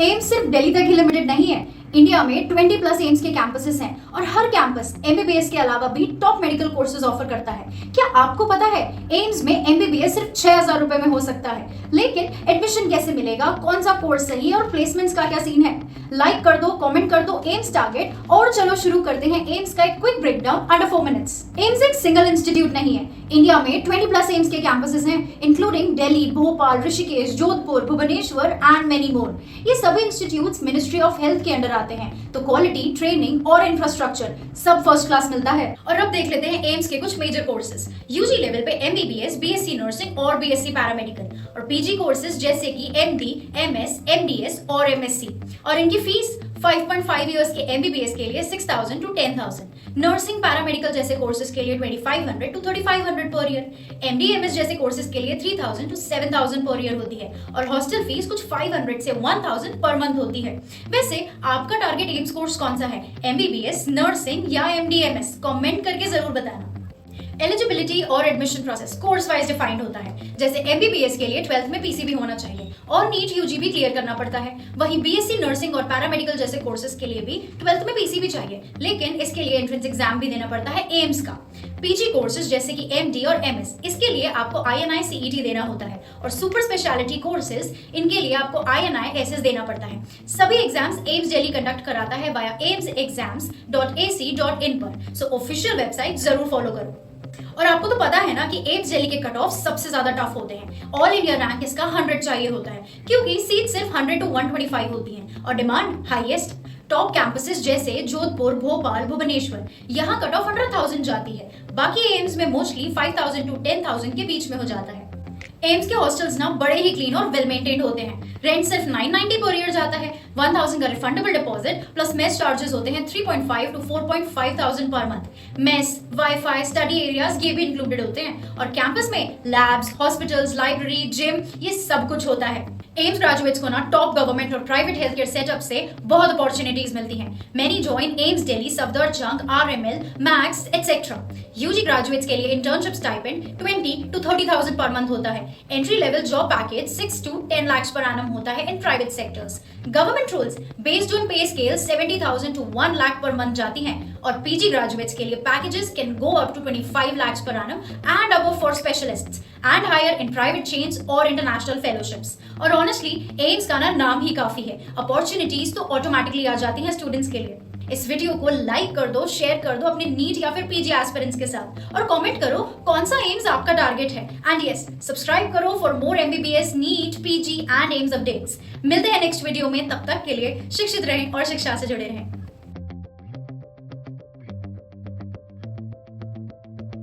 AIIMS सिर्फ दिल्ली तक ही limited नहीं है। इंडिया में 20+ एम्स के कैंपसेस हैं और हर कैंपस एमबीबीएस के अलावा भी टॉप मेडिकल कोर्सेज ऑफर करता है। क्या आपको पता है एम्स में एमबीबीएस सिर्फ 6,000 रुपए में हो सकता है? लेकिन एडमिशन कैसे मिलेगा, कौन सा कोर्स सही है और प्लेसमेंट्स का क्या सीन है? लाइक कर दो, कमेंट कर दो एम्स टारगेट और चलो शुरू करते हैं एम्स का एक quick breakdown under 4 minutes. AIIMS एक सिंगल इंस्टीट्यूट नहीं है। इंडिया में 20+ एम्स के कैंपसेस हैं, including Delhi, Bhopal, Rishikesh, Jodhpur, Bhubaneswar and many more. ये सभी इंस्टीट्यूट्स मिनिस्ट्री ऑफ हेल्थ के अंडर आते हैं, तो क्वालिटी, ट्रेनिंग और इंफ्रास्ट्रक्चर सब फर्स्ट क्लास मिलता है। और अब देख लेते हैं एम्स के कुछ मेजर कोर्सेज। यूजी लेवल पे एमबीबीएस, बीएससी नर्सिंग और बीएससी पैरामेडिकल, और पीजी कोर्सेज जैसे कि एमडी, एमएस, एमडीएस और एमएससी। और इनकी फीस 5.5 इयर्स के एमबीबीएस के लिए 6,000 to 10,000, नर्सिंग पैरामेडिकल जैसे कोर्सेज के लिए 2,500 to 3,500 पर ईयर, एमडीएमएस जैसे कोर्सेज के लिए 3,000 to 7,000 पर ईयर होती है, और हॉस्टल फीस कुछ 500 से 1,000 पर मंथ होती है। वैसे आपका टारगेट एम्स कोर्स कौन सा है, एमबीबीएस, नर्सिंग या एमडीएमएस? कमेंट करके जरूर बताना। एलिजिबिलिटी और admission process course wise defined होता है। जैसे एमबीबीएस के लिए 12th में पीसीबी होना चाहिए और नीट यूजी भी क्लियर करना पड़ता है। वहीं बीएससी नर्सिंग और पैरामेडिकल जैसे कोर्सेज के लिए भी 12th में पीसीबी चाहिए, लेकिन इसके लिए एंट्रेंस एग्जाम भी देना पड़ता है एम्स का। पीजी कोर्सेज जैसे कि एमडी और एमएस, इसके लिए आपको आईएनआई सीईटी देना होता है, और सुपर स्पेशलिटी कोर्सेज इनके लिए आपको आईएनआई एसएस देना पड़ता है। सभी एग्जाम्स एम्स दिल्ली कंडक्ट कराता है वाया aimsexams.ac.in पर, सो ऑफिशियल वेबसाइट जरूर फॉलो करो। और आपको तो पता है ना कि एम्स दिल्ली के कट ऑफ सबसे ज्यादा टफ होते हैं। ऑल इंडिया रैंक इसका 100 चाहिए होता है, क्योंकि सीट सिर्फ 100 to 125 होती हैं और डिमांड हाईएस्ट। टॉप कैंपसेस जैसे जोधपुर, भोपाल, भुवनेश्वर, यहाँ कट ऑफ 100,000 जाती है। बाकी एम्स में मोस्टली 5,000 to 10,000 के बीच में हो जाता है। एम्स के हॉस्टल्स ना बड़े ही क्लीन और वेल मेंटेन्ड होते हैं। रेंट सिर्फ 990 पर ईयर जाता है। 1,000 का refundable deposit plus mess charges होते हैं 3.5 to 4.5,000 per month. Mess, wifi, study areas ये भी इंक्लूडेड होते हैं, और कैंपस में लैब्स, हॉस्पिटल्स, लाइब्रेरी, जिम ये सब कुछ होता है। एम्स ग्रेजुएट्स को ना टॉप गवर्नमेंट और प्राइवेट हेल्थ केयर सेटअप से बहुत अपॉर्चुनिटीज मिलती हैं। Many join AIIMS Delhi, Safdarjung, RML, Max etcetera. UG graduates के लिए इंटर्नशिप स्टाइपेंड 20 to 30,000 पर मंथ होता है। Entry level job package 6 to 10 lakhs per annum होता है in private sectors. Government rules based on pay scale 70,000 to 1 lakh per month जाती हैं, और पीजी ग्रेजुएट्स के लिए packages can go up to 25 lakhs per annum and above for specialists and higher in private chains और international fellowships. और honestly AIIMS का ना नाम ही काफी है, अपॉर्चुनिटीज तो ऑटोमेटिकली आ जाती हैं स्टूडेंट्स के लिए। इस वीडियो को लाइक कर दो, शेयर कर दो अपने नीट या फिर पीजी एस्पिरेंट्स के साथ, और कमेंट करो कौन सा एम्स आपका टारगेट है। एंड यस, सब्सक्राइब करो for more MBBS, NEET, PG and AIIMS updates. मिलते हैं नेक्स्ट वीडियो में, तब तक के लिए शिक्षित रहें और शिक्षा से जुड़े रहें।